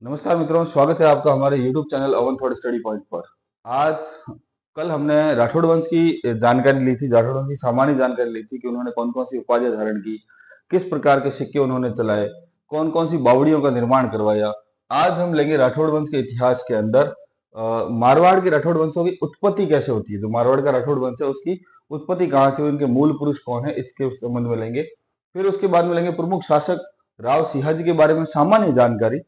नमस्कार मित्रों, स्वागत है आपका हमारे YouTube चैनल अवन थॉट स्टडी पॉइंट पर। आज कल हमने राठौड़ वंश की जानकारी ली थी, राठौड़ वंश की सामान्य जानकारी ली थी कि उन्होंने कौन कौन सी उपाधियां धारण की, किस प्रकार के सिक्के उन्होंने चलाए, कौन कौन सी बावड़ियों का निर्माण करवाया। आज हम लेंगे राठौड़ वंश के इतिहास के अंदर मारवाड़ के राठौड़ वंशों की उत्पत्ति कैसे होती है। जो मारवाड़ का राठौड़ वंश है उसकी उत्पत्ति कहाँ से, उनके मूल पुरुष कौन है, इसके संबंध में लेंगे। फिर उसके बाद में लेंगे प्रमुख शासक राव सिंहाजी के बारे में सामान्य जानकारी,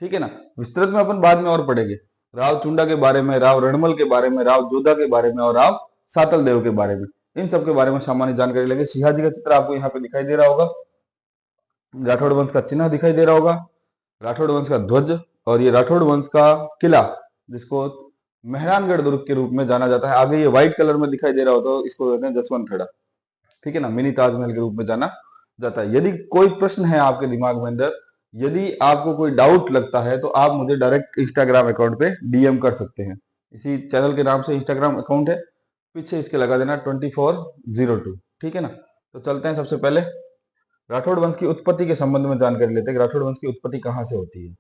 ठीक है ना। विस्तृत में अपन बाद में और पढ़ेंगे, राव चुंडा के बारे में, राव रणमल के बारे में, राव जोधा के बारे में और राव सातल देव के बारे में, इन सब के बारे में सामान्य जानकारी लेंगे। सिंहाजी का चित्र आपको यहाँ पे दिखाई दे रहा होगा, राठौड़ वंश का चिन्ह दिखाई दे रहा होगा, राठौड़ वंश का ध्वज, और ये राठौड़ वंश का किला जिसको मेहरानगढ़ दुर्ग के रूप में जाना जाता है। आगे ये व्हाइट कलर में दिखाई दे रहा होता है, इसको कहते हैं जसवंत खड़ा, ठीक है ना, मिनी ताजमहल के रूप में जाना जाता है। यदि कोई प्रश्न है आपके दिमाग में अंदर, यदि आपको कोई डाउट लगता है तो आप मुझे डायरेक्ट इंस्टाग्राम अकाउंट पे डीएम कर सकते हैं। इसी चैनल के नाम से इंस्टाग्राम अकाउंट है, पीछे इसके लगा देना 2402, ठीक है ना। तो चलते हैं, सबसे पहले राठौड़ वंश की उत्पत्ति के संबंध में जानकारी लेते हैं कि राठौड़ वंश की उत्पत्ति कहां से होती है।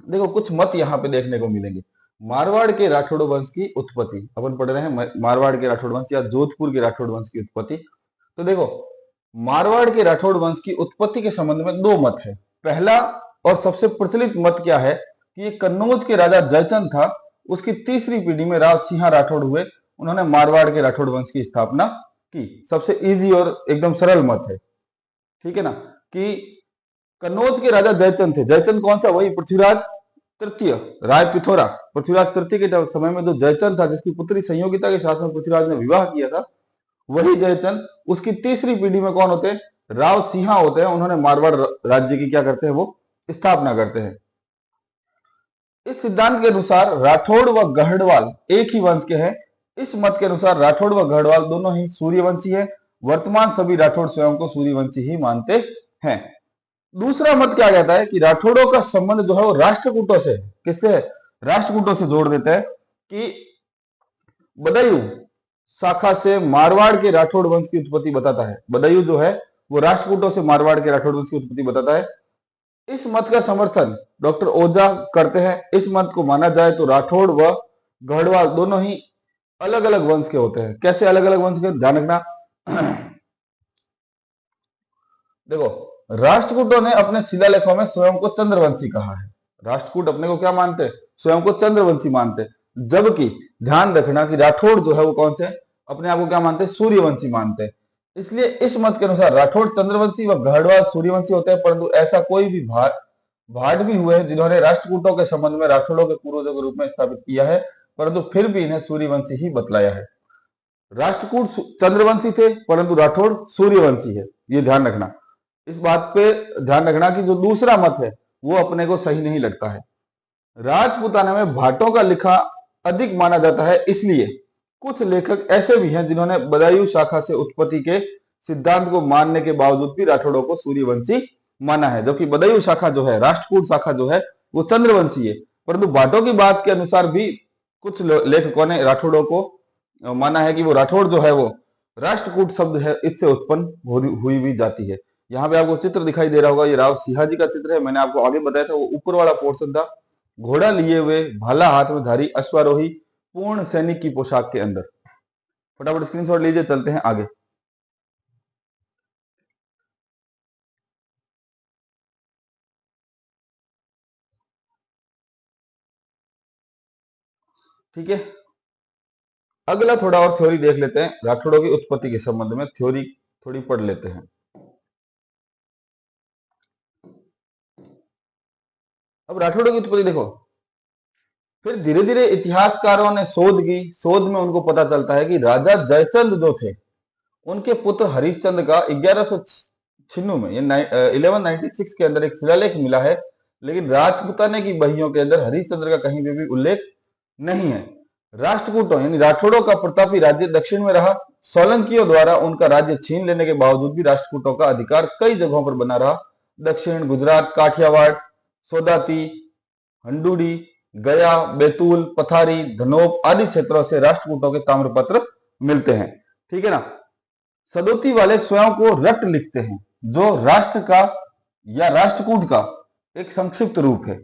देखो, कुछ मत यहाँ पे देखने को मिलेंगे। मारवाड़ के राठौड़ वंश की उत्पत्ति अपन पढ़ रहे हैं, मारवाड़ के राठौड़ वंश या जोधपुर के राठौड़ वंश की उत्पत्ति। तो देखो, मारवाड़ के राठौड़ वंश की उत्पत्ति के संबंध में दो मत है। पहला और सबसे प्रचलित मत क्या है कि ये कन्नौज के राजा जयचंद था, उसकी तीसरी पीढ़ी में राव सिंह राठौड़ हुए, उन्होंने मारवाड़ के राठौड़ वंश की स्थापना की। सबसे इजी और एकदम सरल मत है, ठीक है ना, कि कन्नौज के राजा जयचंद थे। जयचंद कौन सा? वही पृथ्वीराज तृतीय, राय पिथौरा। पृथ्वीराज तृतीय के समय में जो जयचंद था, जिसकी पुत्री संयोगिता के साथ में पृथ्वीराज ने विवाह किया था, वही जयचंद। उसकी तीसरी पीढ़ी में कौन होते हैं? राव सिंहा होते हैं। उन्होंने मारवाड़ राज्य की क्या करते हैं? वो स्थापना करते हैं। इस सिद्धांत के अनुसार राठौड़ व गढ़वाल एक ही वंश के हैं। इस मत के अनुसार राठौड़ व गढ़वाल दोनों ही सूर्यवंशी है। वर्तमान सभी राठौड़ स्वयं को सूर्यवंशी ही मानते हैं। दूसरा मत क्या कहता है कि राठौड़ों का संबंध जो है वो राष्ट्रकूटों से, किससे? राष्ट्रकूटों से जोड़ देते हैं कि बदायूं शाखा से मारवाड़ के राठौड़ वंश की उत्पत्ति बताता है। बदायूं जो है वो राष्ट्रकूटों से मारवाड़ के राठौड़ वंश की उत्पत्ति बताता है। इस मत का समर्थन डॉक्टर ओझा करते हैं। इस मत को माना जाए तो राठौड़ व गढ़वाल दोनों ही अलग अलग वंश के होते हैं। कैसे अलग अलग वंश के? ध्यान रखना। देखो, राष्ट्रकूटों ने अपने शिलालेखों में स्वयं को चंद्रवंशी कहा है। राष्ट्रकूट अपने को क्या मानते हैं? स्वयं को चंद्रवंशी मानते हैं। जबकि ध्यान रखना कि राठौड़ जो है वो कौन से? अपने आप को क्या मानते हैं? सूर्यवंशी मानते हैं। इसलिए इस मत के अनुसार राठौड़ चंद्रवंशी व गढ़वाल सूर्यवंशी होते हैं। परंतु ऐसा कोई भी भाट भी हुए हैं जिन्होंने राष्ट्रकूटों के संबंध में राठौड़ों के पूर्वजों के रूप में स्थापित किया है, परंतु फिर भी इन्हें सूर्यवंशी ही बतलाया है। राष्ट्रकूट चंद्रवंशी थे, परंतु राठौड़ सूर्यवंशी है, ये ध्यान रखना। इस बात पे ध्यान रखना कि जो दूसरा मत है वो अपने को सही नहीं लगता है। राजपूताना में भाटों का लिखा अधिक माना जाता है। इसलिए कुछ लेखक ऐसे भी हैं जिन्होंने बदायूं शाखा से उत्पत्ति के सिद्धांत को मानने के बावजूद भी राठौड़ों को सूर्यवंशी माना है। जबकि बदायूं शाखा जो है, राष्ट्रकूट शाखा जो है, वो चंद्रवंशी है। परंतु भाटों की बात के अनुसार भी कुछ लेखकों ने राठौड़ों को माना है कि वो राठौड़ जो है वो राष्ट्रकूट शब्द है, इससे उत्पन्न हुई भी जाती है। यहाँ पे आपको चित्र दिखाई दे रहा होगा, ये राव सिंहाजी का चित्र है। मैंने आपको आगे बताया था, वो ऊपर वाला पोर्शन था, घोड़ा लिए हुए, भाला हाथ में धारी अश्वारोही, पूर्ण सैनिक की पोशाक के अंदर। फटाफट स्क्रीनशॉट लीजिए, चलते हैं आगे। ठीक है, अगला थोड़ा और थ्योरी देख लेते हैं। राठौड़ों की उत्पत्ति के संबंध में थ्योरी थोड़ी पढ़ लेते हैं। अब राठौड़ों की उत्पत्ति देखो, फिर धीरे धीरे इतिहासकारों ने शोध की। शोध में उनको पता चलता है कि राजा जयचंद जो थे, उनके पुत्र हरिश्चंद्र का 1196 में, 1196 के अंदर एक शिलालेख मिला है। लेकिन राजपूताने की बहियों के अंदर हरिश्चंद्र का कहीं भी उल्लेख नहीं है। राष्ट्रकूटों यानी राठौड़ों का प्रतापी राज्य दक्षिण में रहा। सोलंकियों द्वारा उनका राज्य छीन लेने के बावजूद भी राष्ट्रकूटों का अधिकार कई जगहों पर बना रहा। दक्षिण गुजरात, काठियावाड़, सौदाती, हंडूडी, गया, बैतूल, पथारी, धनोप आदि क्षेत्रों से राष्ट्रकूटों के ताम्रपत्र मिलते हैं। ठीक है ना। सदोती वाले स्वयं को रट लिखते हैं। जो राष्ट्र का या राष्ट्रकूट का एक संक्षिप्त रूप है।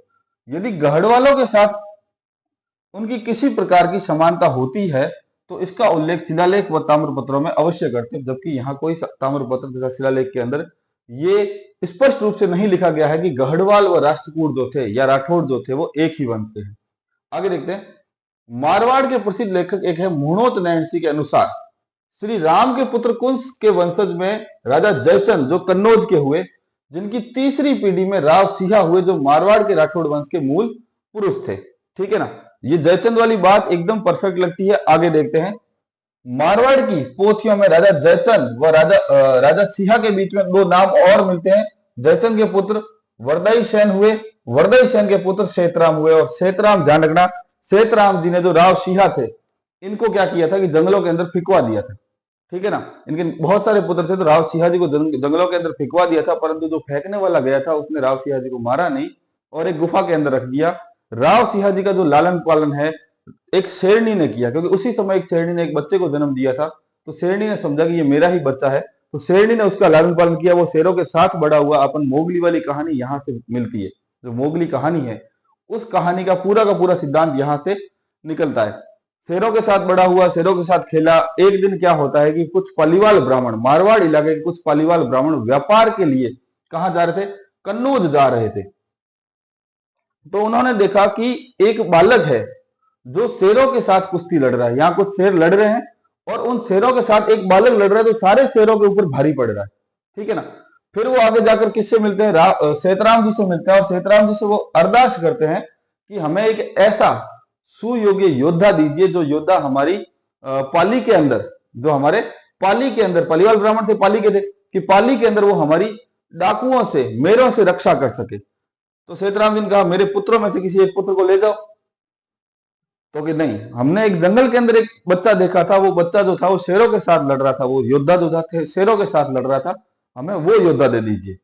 यदि गढ़वालों के साथ उनकी किसी प्रकार की समानता होती है तो इसका उल्लेख शिलालेख व ताम्रपत्रों में अवश्य करते हैं, जबकि यहाँ कोई ताम्रपत्र तथा शिलालेख के अंदर ये स्पष्ट रूप से नहीं लिखा गया है कि गढ़वाल व राष्ट्रकूट जो थे या राठौड़ जो थे वो एक ही वंश के हैं। आगे देखते हैं, मारवाड़ के प्रसिद्ध लेखक एक है मुणोत नैणसी के अनुसार श्री राम के पुत्र कुंस के वंशज में राजा जयचंद जो कन्नौज के हुए, जिनकी तीसरी पीढ़ी में राव सिहा हुए जो मारवाड़ के राठौड़ वंश के मूल पुरुष थे। ठीक है ना, ये जयचंद वाली बात एकदम परफेक्ट लगती है। आगे देखते हैं, मारवाड़ की पोथियों में राजा जयचंद व राजा सिहा के बीच में दो नाम और मिलते हैं। जयचंद के पुत्र वरदाई सेन हुए, वरदाई सेन के पुत्र सेतराम हुए। और सेतराम, ध्यान रखना, सेतराम जी ने जो राव सिहा थे इनको क्या किया था कि जंगलों के अंदर फिकवा दिया था। ठीक है ना, इनके बहुत सारे पुत्र थे तो राव सिहा जी को जंगलों के अंदर फिकवा दिया था, परंतु जो फेंकने वाला गया था उसने राव सिहा जी को मारा नहीं और एक गुफा के अंदर रख दिया। राव सिहा जी का जो लालन पालन है एक शेरनी ने किया, क्योंकि उसी समय एक शेरनी ने एक बच्चे को जन्म दिया था, तो शेरनी ने समझा कि ये मेरा ही बच्चा है, तो शेरनी ने उसका लालन पालन किया। वो शेरों के साथ बड़ा हुआ। अपन मोगली वाली कहानी यहाँ से मिलती है, जो मोगली कहानी है उस कहानी का पूरा सिद्धांत यहाँ से निकलता है। शेरों के साथ बड़ा हुआ, शेरों के साथ खेला। एक दिन क्या होता है कि कुछ पालीवाल ब्राह्मण, मारवाड़ इलाके के कुछ पालीवाल ब्राह्मण व्यापार के लिए कहां जा रहे थे, कन्नौज जा रहे थे। तो उन्होंने देखा कि एक बालक है जो शेरों के साथ कुश्ती लड़ रहा है। यहाँ कुछ शेर लड़ रहे हैं और उन शेरों के साथ एक बालक लड़ रहा है, तो सारे शेरों के ऊपर भारी पड़ रहा है। ठीक है ना, फिर वो आगे जाकर किससे मिलते हैं, सेतराम जी से मिलते हैं और सेतराम जी से वो अरदास करते हैं कि हमें एक ऐसा सुयोग्य योद्धा दीजिए जो योद्धा हमारी पाली के अंदर, जो हमारे पाली के अंदर, पालीवाल ब्राह्मण थे, पाली के थे, कि पाली के अंदर वो हमारी डाकुओं से, मेरों से रक्षा कर सके। तो सेतराम जी ने कहा मेरे पुत्रों में से किसी एक पुत्र को ले जाओ। तो कि नहीं, हमने एक जंगल के अंदर एक बच्चा देखा था, वो बच्चा जो था वो शेरों के साथ लड़ रहा था, वो योद्धा जो था शेरों के साथ लड़ रहा था, हमें वो योद्धा दे दीजिए।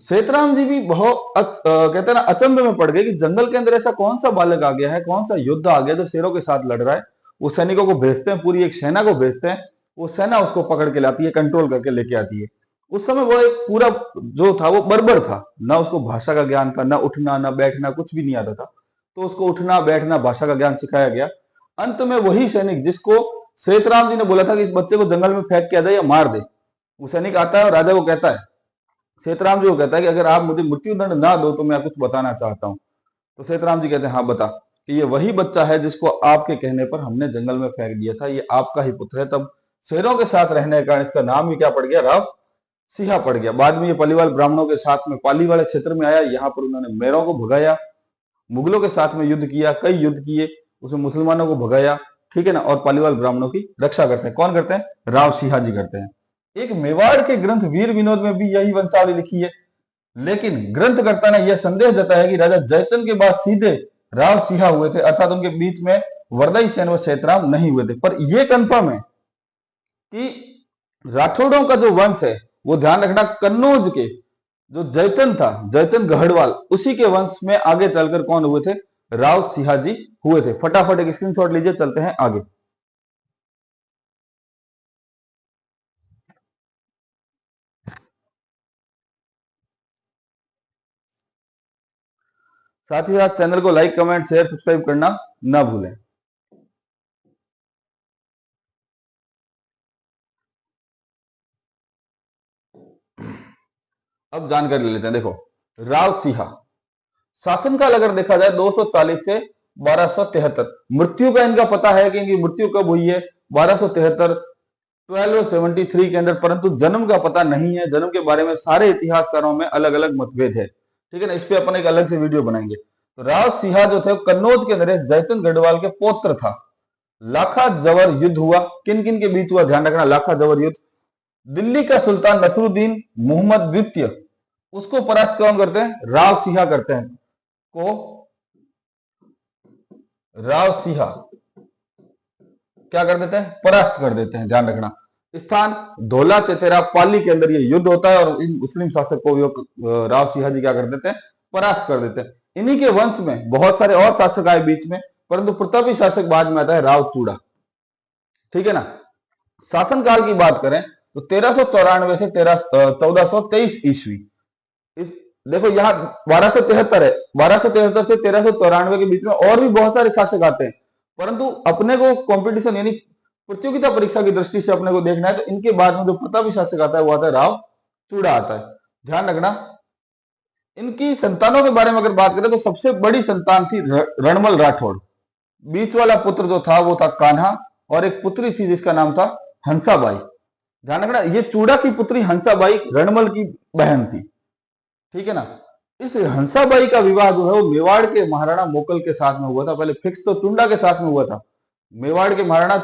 सेतराम जी भी बहुत कहते हैं ना अचंभे में पड़ गए कि जंगल के अंदर ऐसा कौन सा बालक आ गया है, कौन सा योद्धा आ गया जो शेरों के साथ लड़ रहा है। वो सैनिकों को भेजते हैं, पूरी एक सेना को भेजते हैं, वो सेना उसको पकड़ के लाती है, कंट्रोल करके लेके आती है। उस समय वो एक पूरा जो था वो बर्बर था, ना उसको भाषा का ज्ञान था, ना उठना ना बैठना, कुछ भी नहीं आता था। तो उसको उठना बैठना भाषा का ज्ञान सिखाया गया। अंत में वही सैनिक जिसको सेतराम जी ने बोला था कि इस बच्चे को जंगल में फेंक के आ जाए या मार दे, वो सैनिक आता है और राजा को कहता है, सेतराम जी को कहता है कि अगर आप मुझे मृत्यु दंड ना दो तो मैं कुछ बताना चाहता हूं। तो सेतराम जी कहते हैं हाँ बता, कि ये वही बच्चा है जिसको आपके कहने पर हमने जंगल में फेंक दिया था, ये आपका ही पुत्र है। तब शेरों के साथ रहने का इसका नाम ही क्या पड़ गया, राव सिहा पड़ गया। बाद में ये पालीवाल ब्राह्मणों के साथ में पाली वाले क्षेत्र में आया, यहाँ पर उन्होंने मेरों को भगाया, मुगलों के साथ में युद्ध किया, कई युद्ध किए, उसमें मुसलमानों को भगाया। ठीक है ना, और पालीवाल ब्राह्मणों की रक्षा करते हैं। कौन करते हैं, राव सिहा जी करते हैं। एक मेवाड़ के ग्रंथ वीर विनोद में भी यही वंशावली लिखी है, लेकिन ग्रंथकर्ता ने यह संदेह जताया कि राजा जयचंद के बाद सीधे राव सिहा हुए थे, अर्थात उनके बीच में वरदाई सेन व सेतराम नहीं हुए थे। पर यह कंफर्म है कि राठौड़ों का जो वंश है वो, ध्यान रखना, कन्नौज के जो जयचंद था, जयचंद गढ़वाल, उसी के वंश में आगे चलकर कौन हुए थे, राव सिहा जी हुए थे। फटाफट एक स्क्रीनशॉट लीजिए, चलते हैं आगे। साथ ही साथ चैनल को लाइक कमेंट शेयर सब्सक्राइब करना ना भूलें। अब जानकारी ले लेते हैं। देखो, राव सिहा शासनकाल अगर देखा जाए 240 से 1273। मृत्यु का इनका पता है कि इनकी मृत्यु कब हुई है, 1273 1273 के अंदर, परंतु जन्म का पता नहीं है। जन्म के बारे में सारे इतिहासकारों में अलग अलग मतभेद है। ठीक है ना, इस पे अपन एक अलग से वीडियो बनाएंगे। तो राव सिहा जो थे कन्नौज के अंदर जयचंद गढ़वाल के पौत्र था। लाखा जवर युद्ध हुआ, किन किन के बीच हुआ, ध्यान रखना, लाखा जवर युद्ध। दिल्ली का सुल्तान नसरुद्दीन मोहम्मद द्वितीय, उसको परास्त कौन करते हैं, राव सिहा करते हैं। को राव सिहा क्या कर देते हैं, परास्त कर देते हैं। ध्यान रखना, स्थान धोला चेतेरा पाली के अंदर ये युद्ध होता है और इन मुस्लिम शासक को राव सिहा जी क्या कर देते हैं, परास्त कर देते हैं। इन्हीं के वंश में बहुत सारे और शासक आए बीच में, परंतु प्रतापी शासक बाद में आता है राव चूड़ा। ठीक है ना, शासनकाल की बात करें तो 1394 से 1423 ईस्वी। इस देखो यहाँ 1273 है, 1273 से 1394 के बीच में और भी बहुत सारे शासक आते हैं, परंतु अपने को कंपटीशन यानी प्रतियोगिता परीक्षा की दृष्टि से अपने को देखना है, तो इनके बाद में जो प्रतापी शासक आता है वो आता है राव चूड़ा आता है। ध्यान रखना, इनकी संतानों के बारे में अगर बात करें तो सबसे बड़ी संतान थी रणमल राठौड़। बीच वाला पुत्र जो था वो था कान्हा, और एक पुत्री थी जिसका नाम था हंसाबाई। ध्यान रखना, ये चूड़ा की पुत्री हंसाबाई रणमल की बहन थी, ठीक है ना। इस हंसाबाई का विवाह जो है वो मेवाड़ के महाराणा मोकल के साथ में हुआ था। पहले फिक्स तो चुंडा के साथ में हुआ था, मेवाड़ के महाराणा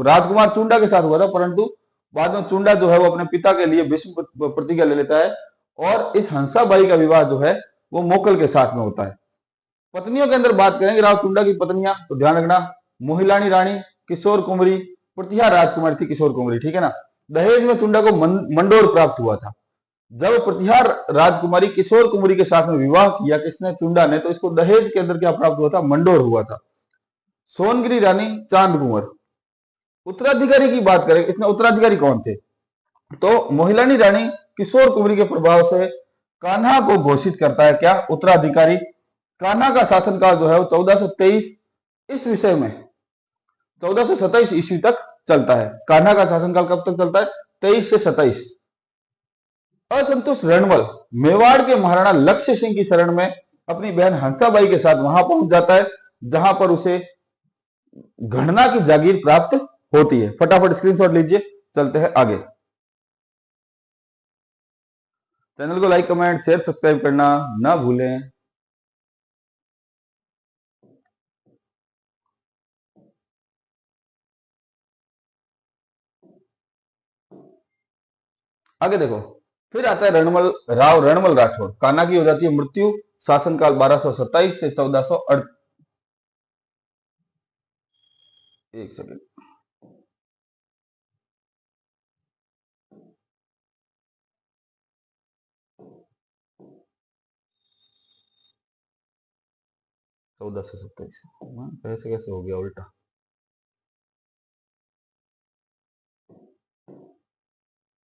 राजकुमार चुंडा के साथ हुआ था, परंतु बाद में चुंडा जो है वो अपने पिता के लिए भीष्म प्रतिज्ञा ले लेता है, और इस हंसाबाई का विवाह जो है वो मोकल के साथ में होता है। पत्नियों के अंदर बात करेंगे राव चुंडा की पत्नियां, तो ध्यान रखना, मोहिलानी रानी, किशोर कुमारी, प्रतिहार राजकुमारी थी किशोर कुमारी, ठीक है ना। दहेज में चुंडा को मंडोर प्राप्त हुआ था। जब प्रतिहार राजकुमारी किशोर कुमारी के साथ में विवाह किया किसने, चुंडा ने, तो इसको दहेज के अंदर क्या प्राप्त हुआ था, मंडोर हुआ था। सोनगिरी रानी चांद कुंवर। उत्तराधिकारी की बात करें, इसमें उत्तराधिकारी कौन थे, तो मोहिलानी रानी किशोर कुमारी के प्रभाव से कान्हा को घोषित करता है क्या, उत्तराधिकारी। कान्हा का शासनकाल जो है वो 1423 इस विषय में 1427 ईस्वी तक चलता है। कान्हा का शासनकाल कब तक चलता है, 23 से 27। असंतुष्ट रणमल मेवाड़ के महाराणा लक्ष्य सिंह की शरण में अपनी बहन हंसाबाई के साथ वहां पहुंच जाता है, जहां पर उसे गणना की जागीर प्राप्त होती है। फटाफट स्क्रीनशॉट लीजिए, चलते हैं आगे। चैनल को लाइक, कमेंट, शेयर, सब्सक्राइब करना ना भूलें। आगे देखो, फिर आता है रणमल राठौड़। कान्हा की हो जाती है मृत्यु, शासनकाल 1227 से 1400। एक सेकेंड, चौदह सौ सत्ताईस कैसे कैसे हो गया उल्टा।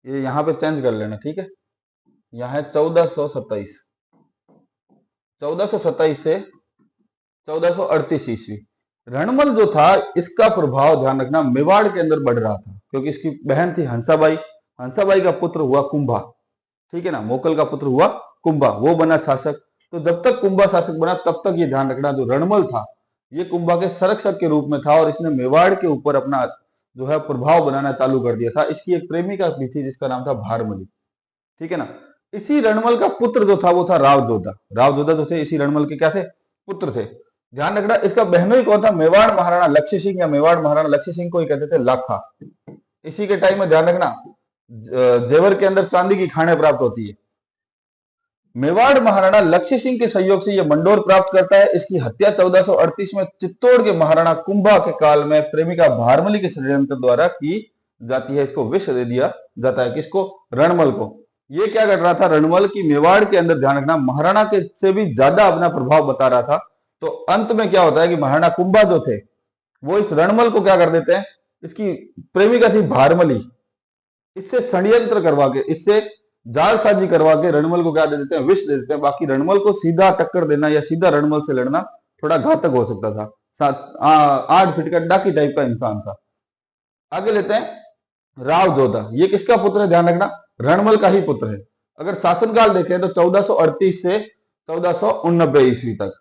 ये यहाँ पे चेंज कर लेना, ठीक है। यहाँ है 1427, 1427 से 1438 ईस्वी। रणमल जो था इसका प्रभाव ध्यान रखना मेवाड़ के अंदर बढ़ रहा था, क्योंकि इसकी बहन थी हंसाबाई। हंसाबाई का पुत्र हुआ कुंभा, ठीक है ना, मोकल का पुत्र हुआ कुंभा, वो बना शासक। तो जब तक कुंभा शासक बना तब तक ये ध्यान रखना, जो रणमल था ये कुंभा के संरक्षक के रूप में था, और इसने मेवाड़ के ऊपर अपना जो है प्रभाव बनाना चालू कर दिया था। इसकी एक प्रेमिका भी थी जिसका नाम था भारमली, ठीक है ना। इसी रणमल का पुत्र जो था वो था रावजोधा। रावजोधा जो थे इसी रणमल के क्या थे, पुत्र थे। ध्यान रखना, इसका बहनोई कौन था, मेवाड़ महाराणा लक्ष्य सिंह, या मेवाड़ महाराणा लक्ष्य सिंह को ही कहते थे लाखा। इसी के टाइम में ध्यान रखना जेवर के अंदर चांदी की खानें प्राप्त होती है। मेवाड़ महाराणा लक्ष्य सिंह के सहयोग से यह मंडोर प्राप्त करता है। इसकी हत्या 1438 में चित्तौड़ के महाराणा कुंभा के काल में प्रेमिका भारमली के षड्यंत्र द्वारा की जाती है। इसको विष दे दिया जाता है, किसको, रणमल को। ये क्या कर रहा था, रणमल की मेवाड़ के अंदर ध्यान रखना महाराणा के से भी ज्यादा अपना प्रभाव बता रहा था। तो अंत में क्या होता है कि महाराणा कुंभा जो थे वो इस रणमल को क्या कर देते हैं, इसकी प्रेमिका थी भारमली, इससे षड्यंत्र करवा के, इससे जालसाजी करवा के रणमल को क्या दे देते हैं, विष दे देते हैं। बाकी रणमल को सीधा टक्कर देना या सीधा रणमल से लड़ना थोड़ा घातक हो सकता था। 8 फीट का डाकी टाइप का इंसान था। आगे लेते हैं राव जोधा। ये किसका पुत्र है, ध्यान रखना रणमल का ही पुत्र है। अगर शासनकाल देखें तो 1438 से 1489 ईस्वी तक।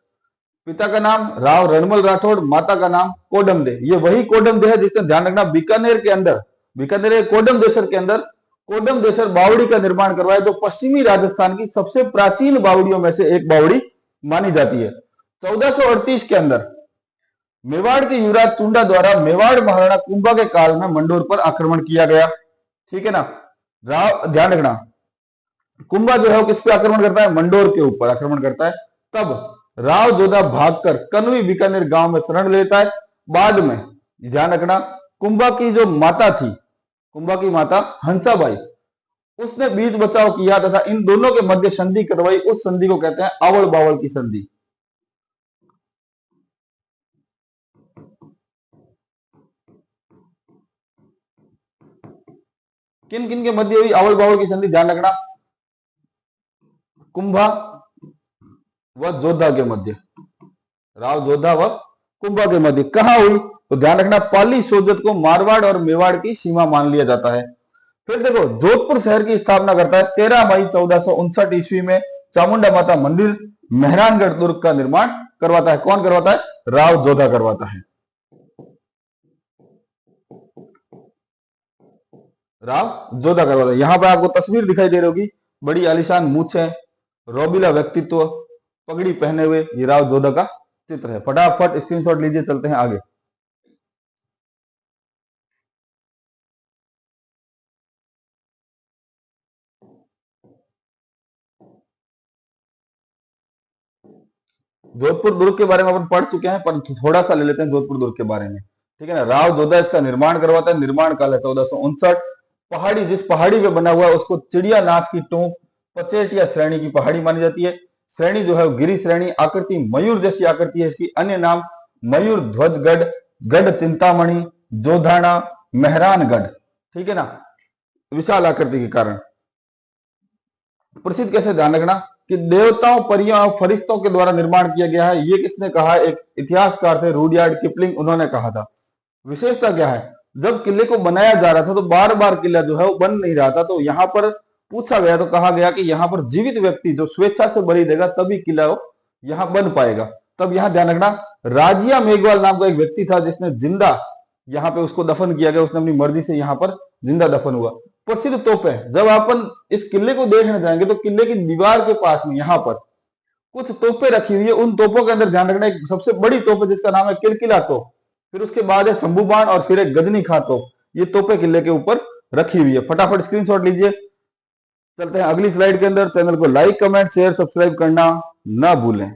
पिता का नाम राव रणमल राठौड़, माता का नाम कोडम दे। ये वही कोडम दे है जिसने, ध्यान रखना, बीकानेर के अंदर, बीकानेर कोडम देसर के अंदर कोडम देसर बावड़ी का निर्माण करवाया, जो पश्चिमी राजस्थान की सबसे प्राचीन बावड़ियों में से एक बावड़ी मानी जाती है। 1438 के अंदर मेवाड़ के युवराज चुंडा द्वारा मेवाड़ महाराणा कुंभा के काल में मंडोर पर आक्रमण किया गया, ठीक है ना। राव, ध्यान रखना, कुंभा जो है वो किस पे आक्रमण करता है, मंडोर के ऊपर आक्रमण करता है। तब राव जोधा भागकर कनवी बीकानेर गांव में शरण लेता है। बाद में ध्यान रखना, कुंभा की जो माता थी, कुंभा की माता हंसाबाई, उसने बीच बचाव किया तथा इन दोनों के मध्य संधि करवाई। उस संधि को कहते हैं आवड़ बावड़ की संधि। किन किन के मध्य हुई आवल बावल की संधि, ध्यान रखना, कुंभा व जोधा के मध्य, राव जोधा व कुंभा के मध्य कहां हुई, तो ध्यान रखना पाली सोजत को मारवाड़ और मेवाड़ की सीमा मान लिया जाता है। फिर देखो जोधपुर शहर की स्थापना करता है 13 मई 1459 ईस्वी में चामुंडा माता मंदिर मेहरानगढ़ दुर्ग का निर्माण करवाता है। कौन करवाता है, राव जोधा करवाता है, राव जोधा करवाता है। यहां पर आपको तस्वीर दिखाई दे रही होगी, बड़ी आलीशान मूछें, रोबिला व्यक्तित्व, पगड़ी पहने हुए, ये राव जोधा का चित्र है। फटाफट स्क्रीनशॉट लीजिए, चलते हैं आगे। जोधपुर दुर्ग के बारे में अपन पढ़ चुके हैं, पर थोड़ा सा ले लेते हैं जोधपुर दुर्ग के बारे में, ठीक है ना। राव जोधा इसका निर्माण करवाता है, निर्माण काल है 1459। पहाड़ी, जिस पहाड़ी पे बना हुआ है उसको चिड़ियानाथ की टोंक पचेटिया श्रेणी की पहाड़ी मानी जाती है। श्रेणी जो है गिरी श्रेणी, आकृति मयूर जैसी आकृति है इसकी, अन्य नाम मयूर ध्वजगढ़, गढ़ चिंतामणि, जोधाना, मेहरानगढ़, ठीक है ना, विशाल आकृति के कारण प्रसिद्ध। कैसे, ध्यान रखना कि देवताओं, परियों और फरिश्तों के द्वारा निर्माण किया गया है। ये किसने कहा, एक इतिहासकार थे रुडयार्ड किपलिंग, उन्होंने कहा था। विशेषता क्या है, जब किले को बनाया जा रहा था तो बार बार किला जो है वो बन नहीं रहा था, तो यहाँ पर पूछा गया तो कहा गया कि यहाँ पर जीवित व्यक्ति जो स्वेच्छा से बलि देगा तभी किला यहाँ बन पाएगा। तब यहाँ ध्यान रखना राजिया मेघवाल नाम का एक व्यक्ति था जिसने जिंदा यहाँ पे उसको दफन किया गया, उसने अपनी मर्जी से यहाँ पर जिंदा दफन हुआ। प्रसिद्ध तोपें, जब अपन इस किले को देखने जाएंगे तो किले की दीवार के पास में यहाँ पर कुछ तोपें रखी हुई है। उन तोपों के अंदर ध्यान रखना एक सबसे बड़ी तोप है जिसका नाम है किलकिला तोप, फिर उसके बाद है शंभू बाण और फिर एक गजनी खां तोप। ये तोपें किले के ऊपर रखी हुई है। फटाफट स्क्रीनशॉट लीजिए, चलते हैं अगली स्लाइड के अंदर। चैनल को लाइक, कमेंट, शेयर, सब्सक्राइब करना ना भूलें।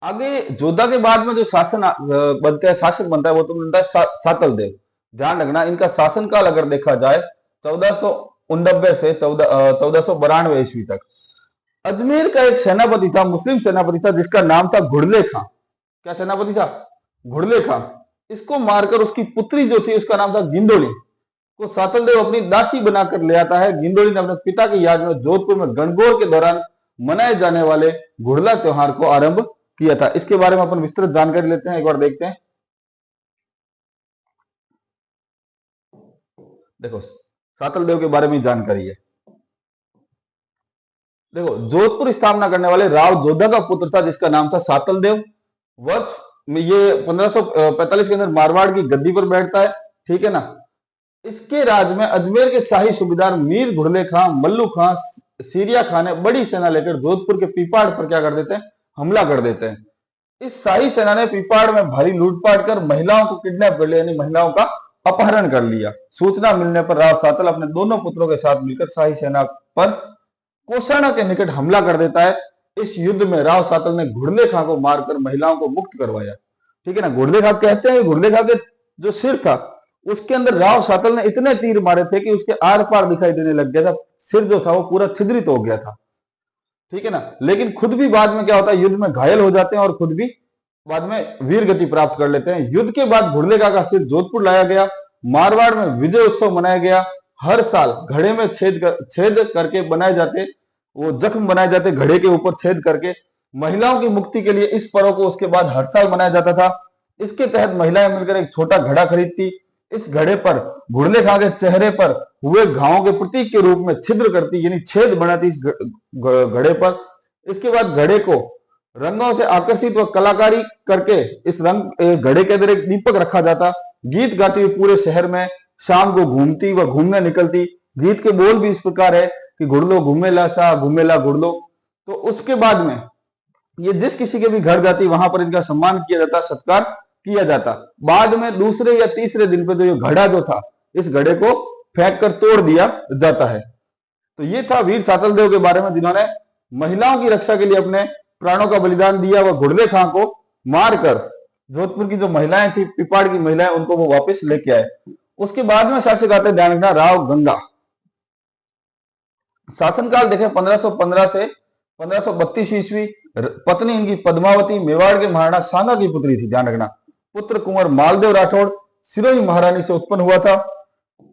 आगे जोधा के बाद में जो शासन बनता है, शासक बनता है, वो तो बनता है सातल देव। ध्यान रखना इनका शासनकाल अगर देखा जाए 1489 से 1492 ईस्वी तक। अजमेर का एक सेनापति था, मुस्लिम सेनापति था जिसका नाम था घुड़ले खां। क्या सेनापति था, घुड़ले खां। इसको मारकर उसकी पुत्री जो थी उसका नाम था गिंदोली को सातल देव अपनी दासी बनाकर ले आता है। गिंदोली ने अपने पिता की याद में जोधपुर में गणगौर के दौरान मनाए जाने वाले घुड़ला त्योहार को आरंभ किया था। इसके बारे में अपन विस्तृत जानकारी लेते हैं, एक बार देखते हैं। देखो सातल देव के बारे में जानकारी है। देखो जोधपुर स्थापना करने वाले राव जोधा का पुत्र था जिसका नाम था सातल देव। वर्ष में ये 1545 के अंदर मारवाड़ की गद्दी पर बैठता है, ठीक है ना। इसके राज में अजमेर के शाही सूबेदार मीर घुड़ले खां, मल्लू खां, सीरिया खां ने बड़ी सेना लेकर जोधपुर के पीपाड़ पर क्या कर देते हैं, हमला कर देते हैं। इस शाही सेना ने पीपाड़ में भारी लूटपाट कर महिलाओं को किडनैप कर लिया, यानी महिलाओं का अपहरण कर लिया। सूचना मिलने पर राव सातल अपने दोनों पुत्रों के साथ मिलकर शाही सेना पर कोसाना के निकट हमला कर देता है। इस युद्ध में राव सातल ने घुड़ले खां को मारकर महिलाओं को मुक्त करवाया, ठीक है ना। घुड़ले खां कहते हैं, घुड़ले खां के जो सिर था उसके अंदर राव सातल ने इतने तीर मारे थे कि उसके आर पार दिखाई देने लग गया था, सिर जो था वो पूरा छिद्रित हो गया था, ठीक है ना। लेकिन खुद भी बाद में क्या होता है, युद्ध में घायल हो जाते हैं और खुद भी बाद में वीर गति प्राप्त कर लेते हैं। युद्ध के बाद घुड़ले खां का सिर जोधपुर लाया गया, मारवाड़ में विजय उत्सव मनाया गया। हर साल घड़े में छेद करके बनाए जाते, वो जख्म बनाए जाते घड़े के ऊपर छेद करके। महिलाओं की मुक्ति के लिए इस पर्व को उसके बाद हर साल मनाया जाता था। इसके तहत महिलाएं मिलकर एक छोटा घड़ा खरीदती, इस घड़े पर घुड़ले खां के चेहरे पर हुए घावों के प्रतीक के रूप में छिद्र करती, यानी छेद बनाती इस घड़े पर। इसके बाद घड़े को रंगों से आकर्षित व कलाकारी करके इस घड़े के अंदर एक दीपक रखा जाता। गीत गाती हुई पूरे शहर में शाम को घूमती व घूमने निकलती। गीत के बोल भी इस प्रकार है कि घुड़लो घूमेला सा, घूमेला घुड़लो। तो उसके बाद में ये जिस किसी के भी घर जाती वहां पर इनका सम्मान किया जाता, सत्कार किया जाता। बाद में दूसरे या तीसरे दिन पे जो ये घड़ा जो था, इस घड़े को फेंक कर तोड़ दिया जाता है। तो ये था वीर सातल देव के बारे में जिन्होंने महिलाओं की रक्षा के लिए अपने प्राणों का बलिदान दिया। वह घुड़ले खां को मारकर जोधपुर की जो महिलाएं थी, पिपाड़ की महिलाएं, उनको वो वापस लेके आए। उसके बाद में शासक आते, ध्यान रखना, राव गंगा। शासनकाल देखें 1515 से 1532 ईस्वी। पत्नी इनकी पद्मावती मेवाड़ के महाराणा सांगा की पुत्री थी, ध्यान रखना। पुत्र कुंवर मालदेव राठौड़ सिरोही महारानी से उत्पन्न हुआ था।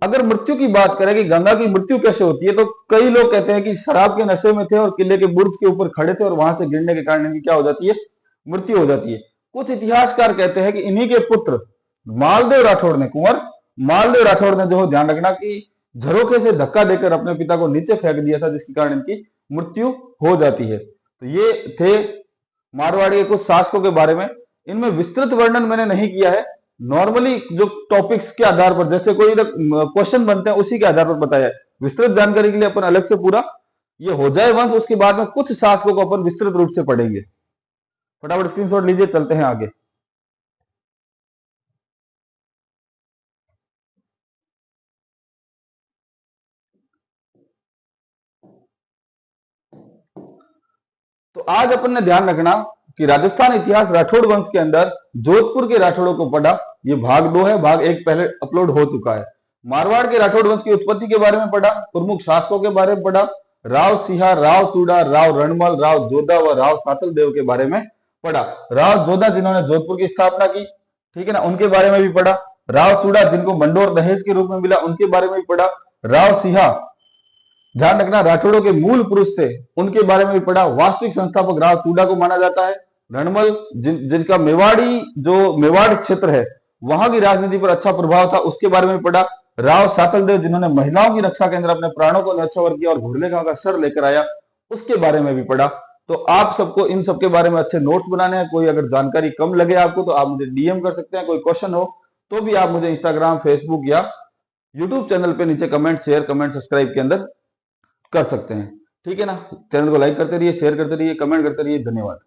अगर मृत्यु की बात करें कि गंगा की मृत्यु कैसे होती है, तो कई लोग कहते हैं कि शराब के नशे में थे और किले के बुर्ज के ऊपर खड़े थे और वहां से गिरने के कारण इनकी क्या हो जाती है, मृत्यु हो जाती है। कुछ इतिहासकार कहते हैं कि इन्हीं के पुत्र मालदेव राठौड़ ने, कुंवर मालदेव राठौड़ ने जो, ध्यान रखना, कि झरोखे से धक्का देकर अपने पिता को नीचे फेंक दिया था, जिसके कारण इनकी मृत्यु हो जाती है। तो ये थे मारवाड़ी के कुछ शासकों के बारे में। इनमें विस्तृत वर्णन मैंने नहीं किया है, नॉर्मली जो टॉपिक्स के आधार पर जैसे कोई क्वेश्चन बनते हैं उसी के आधार पर बताया है। विस्तृत जानकारी के लिए अपन अलग से पूरा ये हो जाए वंश, उसके बाद में कुछ शासकों को अपन विस्तृत रूप से पढ़ेंगे। फटाफट स्क्रीनशॉट लीजिए, चलते हैं आगे। तो आज अपन ने ध्यान रखना कि राजस्थान इतिहास राठौड़ वंश के अंदर जोधपुर के राठौड़ों को पढ़ा। ये भाग 2 है, भाग 1 पहले अपलोड हो चुका है। मारवाड़ के राठौड़ वंश की उत्पत्ति के बारे में पढ़ा, प्रमुख शासकों के बारे में पढ़ा, राव सिंहा, राव चूड़ा, राव रणमल, राव जोधा व राव सातल देव के बारे में पढ़ा। राव जोधा जिन्होंने जोधपुर की स्थापना की, ठीक है ना, उनके बारे में भी पढ़ा। राव चूड़ा जिनको मंडोर दहेज के रूप में मिला, उनके बारे में भी पढ़ा। राव सिंहा, ध्यान रखना, राठौड़ों के मूल पुरुष थे, उनके बारे में भी पढ़ा। वास्तविक संस्थापक राव चूड़ा को माना जाता है। रणमल जिनका मेवाड़ी, जो मेवाड़ क्षेत्र है, वहां की राजनीति पर अच्छा प्रभाव था, उसके बारे में पढ़ा। राव सातल देव जिन्होंने महिलाओं की रक्षा के अंदर अपने प्राणों को न्यौछावर किया और घुड़ले का सर लेकर आया, उसके बारे में भी पढ़ा। तो आप सबको इन सबके बारे में अच्छे नोट्स बनाने हैं। कोई अगर जानकारी कम लगे आपको तो आप मुझे डीएम कर सकते हैं। कोई क्वेश्चन हो तो भी आप मुझे इंस्टाग्राम, फेसबुक या यूट्यूब चैनल पे नीचे कमेंट, शेयर, कमेंट, सब्सक्राइब के अंदर कर सकते हैं, ठीक है ना। चैनल को लाइक करते रहिए, शेयर करते रहिए, कमेंट करते रहिए। धन्यवाद।